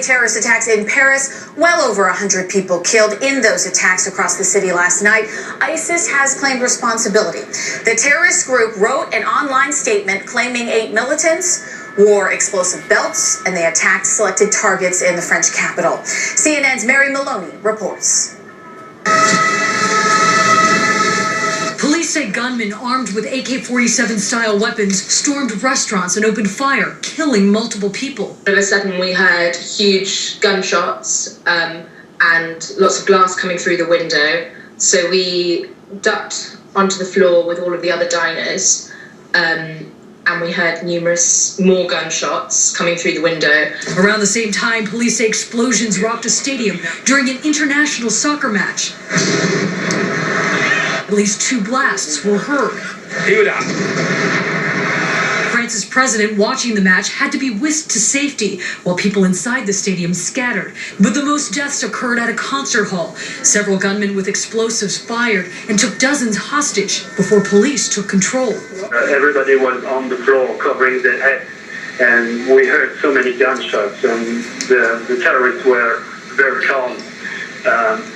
Terrorist attacks in Paris, well over 100 people killed in those attacks across the city last night. ISIS has claimed responsibility. The terrorist group wrote an online statement claiming 8 militants wore explosive belts, and they attacked selected targets in the French capital. CNN's Mary Maloney reports. Police say gunmen armed with AK-47 style weapons stormed restaurants and opened fire, killing multiple people. All of a sudden we heard huge gunshots and lots of glass coming through the window. So we ducked onto the floor with all of the other diners and we heard numerous more gunshots coming through the window. Around the same time, police say explosions rocked a stadium during an international soccer match. At least 2 blasts were heard. France's president watching the match had to be whisked to safety while people inside the stadium scattered. But the most deaths occurred at a concert hall. Several gunmen with explosives fired and took dozens hostage before police took control. Everybody was on the floor covering their head, and we heard so many gunshots, and the terrorists were very calm,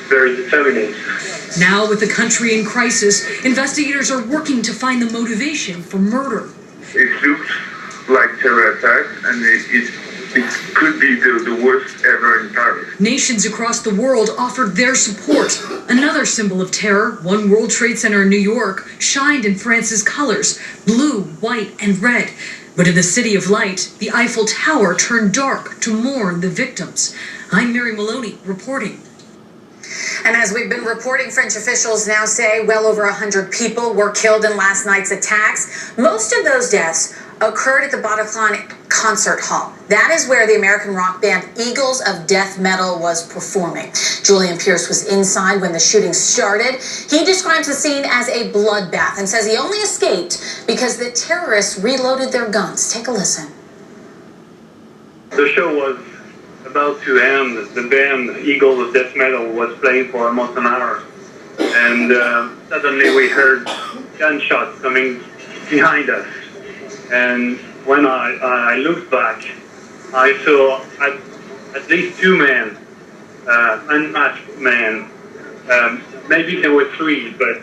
very determined. Now, with the country in crisis, investigators are working to find the motivation for murder. It looks like terror attack, and it could be the worst ever in Paris. Nations across the world offered their support. Another symbol of terror, One World Trade Center in New York, shined in France's colors, blue, white, and red. But in the City of Light, the Eiffel Tower turned dark to mourn the victims. I'm Mary Maloney, reporting. And as we've been reporting, French officials now say well over 100 people were killed in last night's attacks. Most of those deaths occurred at the Bataclan concert hall. That is where the American rock band Eagles of Death Metal was performing. Julian Pierce was inside when the shooting started. He describes the scene as a bloodbath and says he only escaped because the terrorists reloaded their guns. Take a listen. The show was about to end. The band Eagles of Death Metal was playing for almost an hour, and suddenly we heard gunshots coming behind us. And when I looked back, I saw at least 2 men, unmasked men. Maybe there were 3, but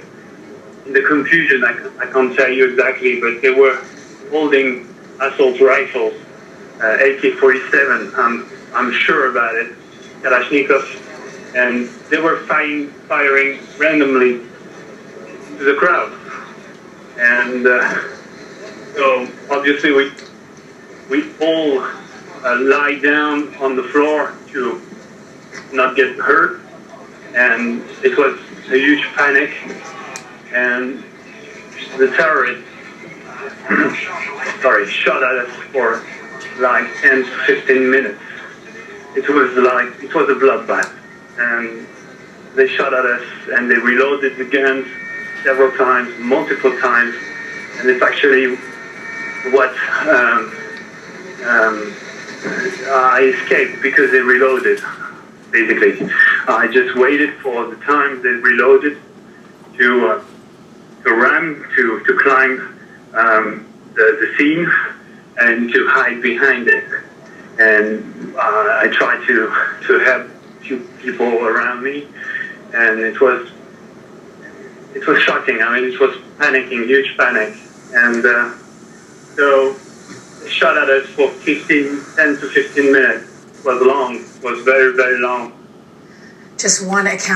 in the confusion I can't tell you exactly, but they were holding assault rifles, AK-47. I'm sure about it, Kalashnikov, and they were firing randomly to the crowd. And so obviously we all lie down on the floor to not get hurt, and it was a huge panic, and the terrorists shot at us for like 10 to 15 minutes. It was a bloodbath, and they shot at us and they reloaded the guns several times, multiple times, and it's actually what I escaped because they reloaded, basically. I just waited for the time they reloaded to run, to climb the scene and to hide behind it. And I tried to help few people around me, and it was shocking. I mean, it was panicking, huge panic, and so they shot at us for 10 to 15 minutes. It was long. It was very, very long. Just one account.